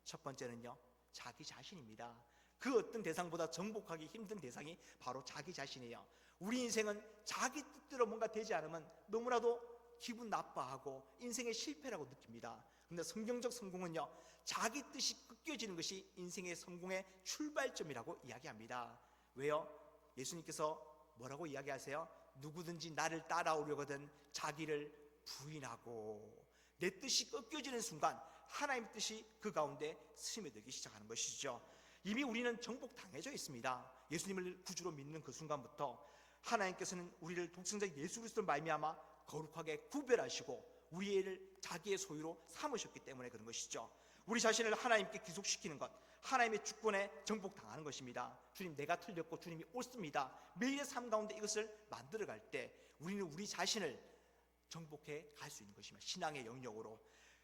첫 번째는요, 자기 자신입니다. 그 어떤 대상보다 정복하기 힘든 대상이 바로 자기 자신이에요. 우리 인생은 자기 뜻대로 뭔가 되지 않으면 너무나도 기분 나빠하고 인생의 실패라고 느낍니다. 그런데 성경적 성공은요, 자기 뜻이 꺾여지는 것이 인생의 성공의 출발점이라고 이야기합니다. 왜요? 예수님께서 뭐라고 이야기하세요? 누구든지 나를 따라오려거든 자기를 부인하고, 내 뜻이 꺾여지는 순간 하나님의 뜻이 그 가운데 스며들기 시작하는 것이죠. 이미 우리는 정복당해져 있습니다. 예수님을 구주로 믿는 그 순간부터 하나님께서는 우리를 독생자 예수 그리스도로 말미암아 거룩하게 구별하시고 우리를 자기의 소유로 삼으셨기 때문에 그런 것이죠. 우리 자신을 하나님께 귀속시키는 것, 하나님의 주권에 정복당하는 것입니다. 주님, 내가 틀렸고 주님이 옳습니다. 매일의 삶 가운데 이것을 만들어갈 때 우리는 우리 자신을 정복해 갈 수 있는 것입니다. 신앙의 영역으로.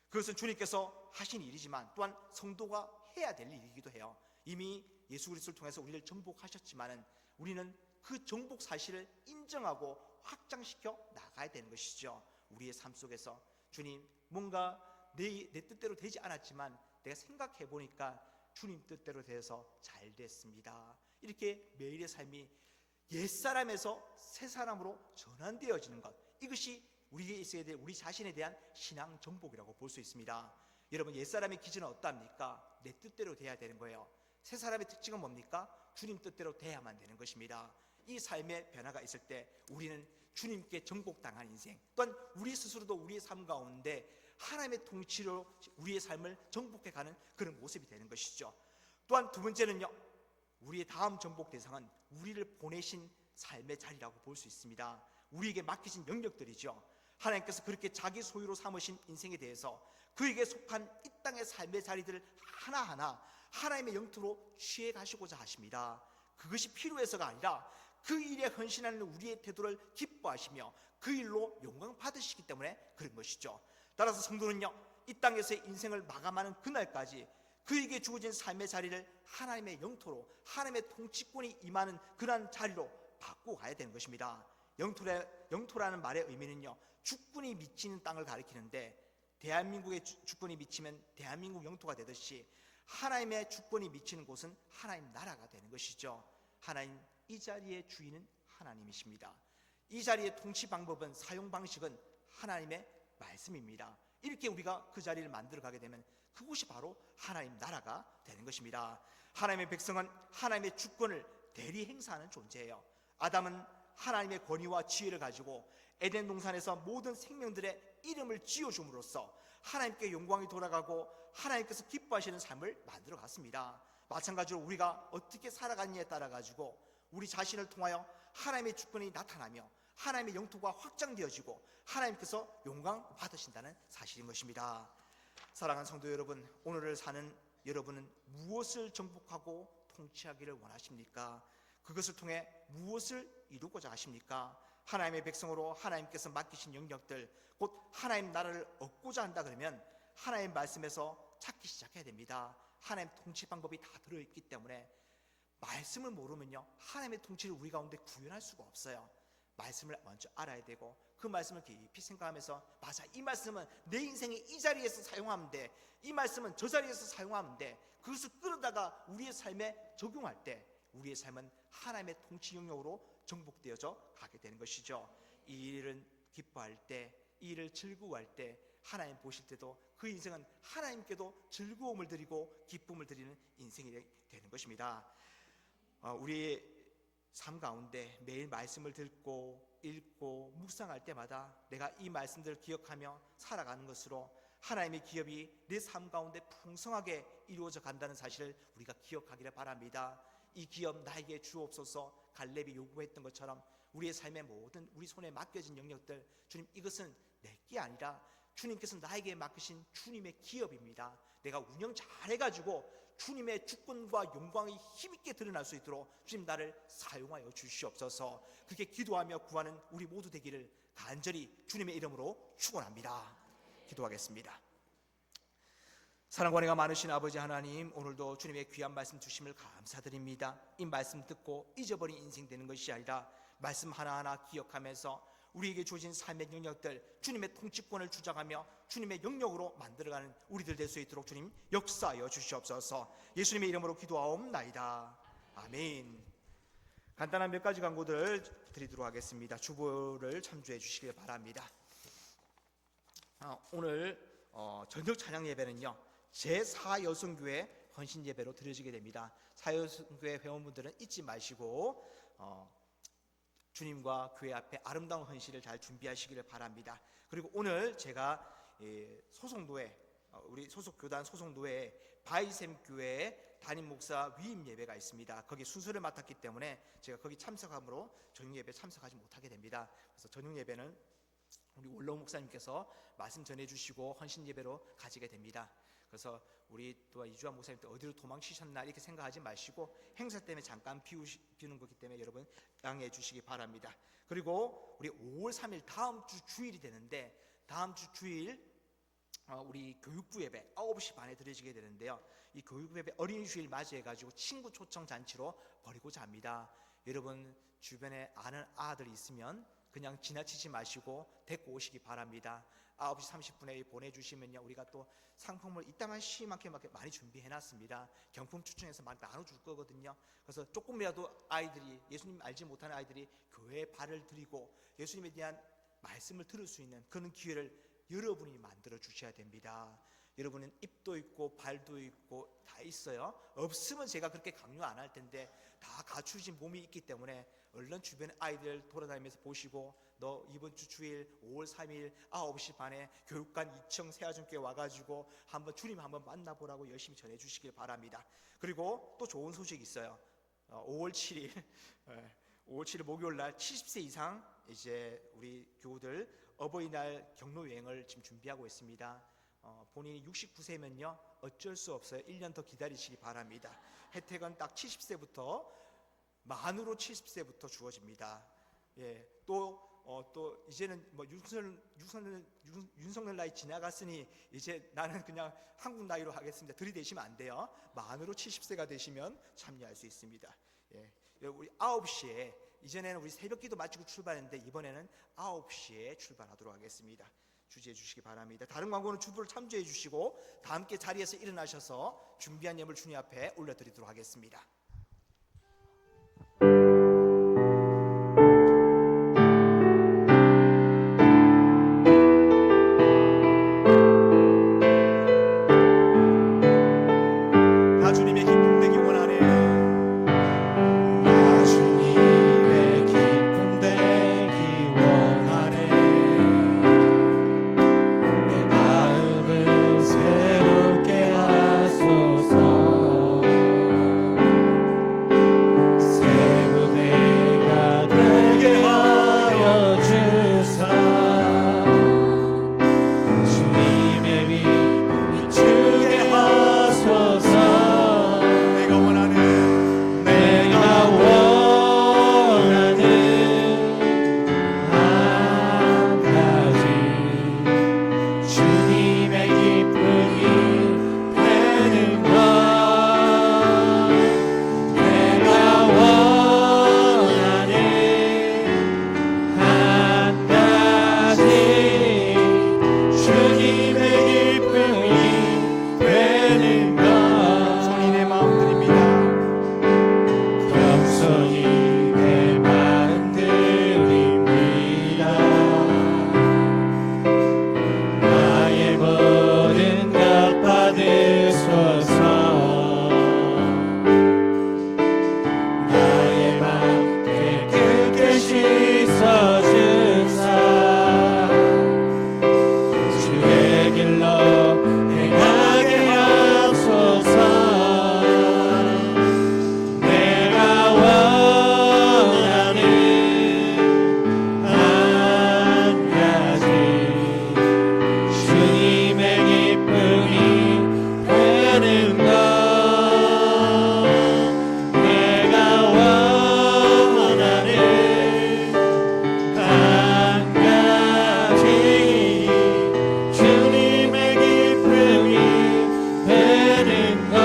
그것은 주님께서 하신 일이지만 또한 성도가 해야 될 일이기도 해요. 이미 예수 그리스도를 통해서 우리를 정복하셨지만은 우리는 그 정복 사실을 인정하고 확장시켜 나가야 되는 것이죠. 우리의 삶 속에서 주님, 뭔가 내 뜻대로 되지 않았지만 내가 생각해 보니까 주님 뜻대로 돼서 잘 됐습니다. 이렇게 매일의 삶이 옛사람에서 새사람으로 전환되어지는 것, 이것이 우리에게 있어야 될 우리 자신에 대한 신앙 정복이라고 볼 수 있습니다. 여러분, 옛사람의 기준은 어떠합니까? 내 뜻대로 돼야 되는 거예요. 새사람의 특징은 뭡니까? 주님 뜻대로 돼야만 되는 것입니다. 이 삶의 변화가 있을 때 우리는 주님께 정복당한 인생, 또한 우리 스스로도 우리의 삶 가운데 하나님의 통치로 우리의 삶을 정복해가는 그런 모습이 되는 것이죠. 또한 두 번째는요, 우리의 다음 정복 대상은 우리를 보내신 삶의 자리라고 볼 수 있습니다. 우리에게 맡기신 영역들이죠. 하나님께서 그렇게 자기 소유로 삼으신 인생에 대해서 그에게 속한 이 땅의 삶의 자리들을 하나하나 하나님의 영토로 취해 가시고자 하십니다. 그것이 필요해서가 아니라 그 일에 헌신하는 우리의 태도를 기뻐하시며 그 일로 영광 받으시기 때문에 그런 것이죠. 따라서 성도는요, 이 땅에서의 인생을 마감하는 그날까지 그에게 주어진 삶의 자리를 하나님의 영토로, 하나님의 통치권이 임하는 그러한 자리로 바꾸어 가야 되는 것입니다. 영토라는 말의 의미는요, 주권이 미치는 땅을 가리키는데, 대한민국의 주권이 미치면 대한민국 영토가 되듯이 하나님의 주권이 미치는 곳은 하나님 나라가 되는 것이죠. 하나님, 이 자리의 주인은 하나님이십니다. 이 자리의 통치 방법은, 사용 방식은 하나님의 말씀입니다. 이렇게 우리가 그 자리를 만들어 가게 되면 그곳이 바로 하나님 나라가 되는 것입니다. 하나님의 백성은 하나님의 주권을 대리 행사하는 존재예요. 아담은 하나님의 권위와 지혜를 가지고 에덴 동산에서 모든 생명들의 이름을 지어줌으로써 하나님께 영광이 돌아가고 하나님께서 기뻐하시는 삶을 만들어 갔습니다. 마찬가지로 우리가 어떻게 살아가느냐에 따라 가지고 우리 자신을 통하여 하나님의 주권이 나타나며 하나님의 영토가 확장되어지고 하나님께서 영광 받으신다는 사실인 것입니다. 사랑하는 성도 여러분, 오늘을 사는 여러분은 무엇을 정복하고 통치하기를 원하십니까? 그것을 통해 무엇을 이루고자 하십니까? 하나님의 백성으로 하나님께서 맡기신 영역들, 곧 하나님 나라를 얻고자 한다 그러면 하나님 말씀에서 찾기 시작해야 됩니다. 하나님 통치 방법이 다 들어있기 때문에 말씀을 모르면요, 하나님의 통치를 우리 가운데 구현할 수가 없어요. 말씀을 먼저 알아야 되고 그 말씀을 깊이 생각하면서, 맞아, 이 말씀은 내 인생의 이 자리에서 사용하면 돼, 이 말씀은 저 자리에서 사용하면 돼, 그것을 끌어다가 우리의 삶에 적용할 때 우리의 삶은 하나님의 통치 영역으로 정복되어져 가게 되는 것이죠. 이 일을 기뻐할 때, 이 일을 즐거워할 때 하나님 보실 때도 그 인생은 하나님께도 즐거움을 드리고 기쁨을 드리는 인생이 되는 것입니다. 우리의 삶 가운데 매일 말씀을 듣고 읽고 묵상할 때마다 내가 이 말씀들을 기억하며 살아가는 것으로 하나님의 기업이 내 삶 가운데 풍성하게 이루어져 간다는 사실을 우리가 기억하기를 바랍니다. 이 기업 나에게 주옵소서, 갈렙이 요구했던 것처럼 우리의 삶의 모든 우리 손에 맡겨진 영역들, 주님, 이것은 내게 아니라 주님께서 나에게 맡기신 주님의 기업입니다. 내가 운영 잘해가지고 주님의 주권과 영광이 힘있게 드러날 수 있도록 주님 나를 사용하여 주시옵소서. 그렇게 기도하며 구하는 우리 모두 되기를 간절히 주님의 이름으로 축원합니다. 기도하겠습니다. 사랑과 은혜가 많으신 아버지 하나님, 오늘도 주님의 귀한 말씀 주심을 감사드립니다. 이 말씀 듣고 잊어버린 인생 되는 것이 아니라 말씀 하나하나 기억하면서 우리에게 주어진 삶의 영역들, 주님의 통치권을 주장하며 주님의 영역으로 만들어가는 우리들 될 수 있도록 주님 역사하여 주시옵소서. 예수님의 이름으로 기도하옵나이다. 아멘. 간단한 몇 가지 광고들 드리도록 하겠습니다. 주보를 참조해 주시길 바랍니다. 오늘 저녁 찬양 예배는요, 제4여성교회 헌신 예배로 드려지게 됩니다. 4여성교회 회원분들은 잊지 마시고 주님과 교회 앞에 아름다운 헌신을 잘 준비하시기를 바랍니다. 그리고 오늘 제가 소송도에 우리 소속 교단 소속 노회 바이샘 교회에 담임 목사 위임 예배가 있습니다. 거기 순서를 맡았기 때문에 제가 거기 참석함으로 저녁 예배 참석하지 못하게 됩니다. 그래서 저녁 예배는 우리 원로 목사님께서 말씀 전해주시고 헌신 예배로 가지게 됩니다. 그래서 우리 또 이주환 목사님 어디로 도망치셨나 이렇게 생각하지 마시고 행사 때문에 잠깐 비우는 거기 때문에 여러분 양해해 주시기 바랍니다. 그리고 우리 5월 3일 다음 주 주일이 되는데 다음 주 주일 우리 교육부 예배 9시 반에 드려지게 되는데요. 이 교육부 예배 어린이 주일 맞이해가지고 친구 초청 잔치로 벌이고자 합니다. 여러분 주변에 아는 아들이 있으면 그냥 지나치지 마시고 데리고 오시기 바랍니다. 9시 30분에 보내주시면요 우리가 또 상품을 이따만시만큼 많이 준비해놨습니다. 경품 추첨해서 많이 나눠줄 거거든요. 그래서 조금이라도 아이들이 예수님 알지 못하는 아이들이 교회에 발을 들이고 예수님에 대한 말씀을 들을 수 있는 그런 기회를 여러분이 만들어 주셔야 됩니다. 여러분은 입도 있고 발도 있고 다 있어요. 없으면 제가 그렇게 강요 안 할 텐데 다 갖추진 몸이 있기 때문에 얼른 주변 아이들 돌아다니면서 보시고 너 이번 주 주일 5월 3일 9시 반에 교육관 2층 세아중교회 와가지고 한번 주님 한번 만나보라고 열심히 전해주시길 바랍니다. 그리고 또 좋은 소식이 있어요. 5월 7일 5월 7일 목요일 날 70세 이상 이제 우리 교우들 어버이날 경로 여행을 지금 준비하고 있습니다. 본인이 69세면요 어쩔 수 없어요. 1년 더 기다리시기 바랍니다. 혜택은 딱 70세부터 만으로 70세부터 주어집니다. 예, 또 이제는 뭐 윤석열 나이 지나갔으니 이제 나는 그냥 한국 나이로 하겠습니다. 들이대시면 안 돼요. 만으로 70세가 되시면 참여할 수 있습니다. 예, 우리 9시에 이전에는 우리 새벽기도 마치고 출발했는데 이번에는 9시에 출발하도록 하겠습니다. 주지해 주시기 바랍니다. 다른 광고는 주부를 참조해 주시고 다 함께 자리에서 일어나셔서 준비한 예물 주님 앞에 올려드리도록 하겠습니다. 다 주님의 기쁨 되기 원하네. 나 주님의 기쁨 되기 원하네. 내 마음을 새롭게 하소서. 새 무대가 되게 하여 주사. 주님의 빛 비추게 하소서. 내가 원하는 내가 원하는 한 가지 주님의 기쁨이 되는 것. 내가 원하는 한 가지 주님의 기쁨이 되는 것. 손이 내 마음 드립니다. 겸손히 내 마음 드립니다. 나의 모든 것 받으소서. 나의 맘 깨끗게 씻어주사. 주의 길로 행하게 하소서. 내가 원하는 한 가지 주님의 기쁨이 되는 것. 내가 원하는 한 가지 주님의 기쁨이 되는 것.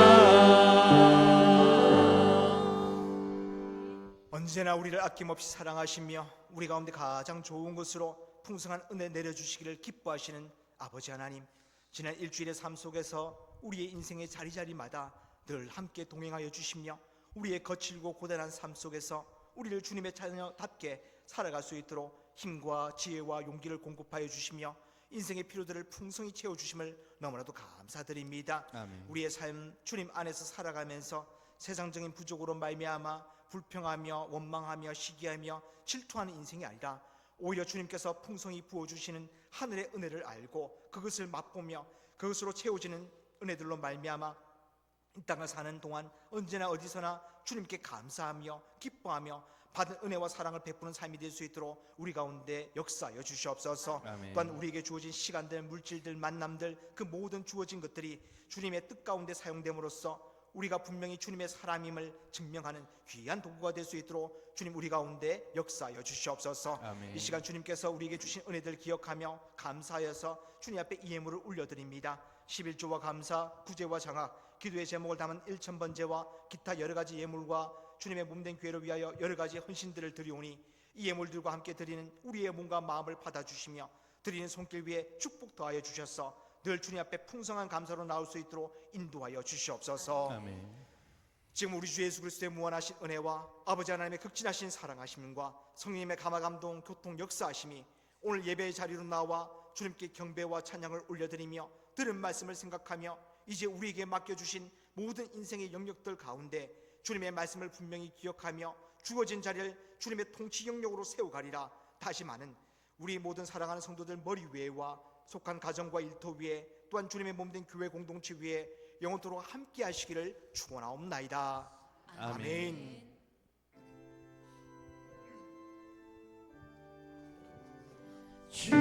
언제나 우리를 아낌없이 사랑하시며 우리 가운데 가장 좋은 것으로 풍성한 은혜 내려주시기를 기뻐하시는 아버지 하나님, 지난 일주일의 삶 속에서 우리의 인생의 자리자리마다 늘 함께 동행하여 주시며 우리의 거칠고 고단한 삶 속에서 우리를 주님의 자녀답게 살아갈 수 있도록 힘과 지혜와 용기를 공급하여 주시며 인생의 필요들을 풍성히 채워주심을 너무나도 감사드립니다. 아멘. 우리의 삶 주님 안에서 살아가면서 세상적인 부족으로 말미암아 불평하며 원망하며 시기하며 질투하는 인생이 아니라 오히려 주님께서 풍성히 부어주시는 하늘의 은혜를 알고 그것을 맛보며 그것으로 채워지는 은혜들로 말미암아 이 땅을 사는 동안 언제나 어디서나 주님께 감사하며 기뻐하며 받은 은혜와 사랑을 베푸는 삶이 될 수 있도록 우리 가운데 역사하여 주시옵소서. 아멘. 또한 우리에게 주어진 시간들, 물질들, 만남들, 그 모든 주어진 것들이 주님의 뜻 가운데 사용됨으로써 우리가 분명히 주님의 사람임을 증명하는 귀한 도구가 될 수 있도록 주님 우리 가운데 역사하여 주시옵소서. 아멘. 이 시간 주님께서 우리에게 주신 은혜들 기억하며 감사하여서 주님 앞에 이 예물을 올려드립니다. 11조와 감사, 구제와 장학, 기도의 제목을 담은 1000번제와 기타 여러 가지 예물과 주님의 몸된 교회를 위하여 여러 가지 헌신들을 드리오니 이 예물들과 함께 드리는 우리의 몸과 마음을 받아주시며 드리는 손길 위에 축복 더하여 주셔서 늘 주님 앞에 풍성한 감사로 나올 수 있도록 인도하여 주시옵소서. 아멘. 지금 우리 주 예수 그리스도의 무한하신 은혜와 아버지 하나님의 극진하신 사랑하심과 성령님의 감화감동 교통 역사하심이 오늘 예배의 자리로 나와 주님께 경배와 찬양을 올려드리며 들은 말씀을 생각하며 이제 우리에게 맡겨주신 모든 인생의 영역들 가운데 주님의 말씀을 분명히 기억하며 주어진 자리를 주님의 통치 영역으로 세워가리라. 다시 많은 우리 모든 사랑하는 성도들 머리 위에와 속한 가정과 일터 위에 또한 주님의 몸된 교회 공동체 위에 영원토록 함께 하시기를 축원하옵나이다. 아멘. 주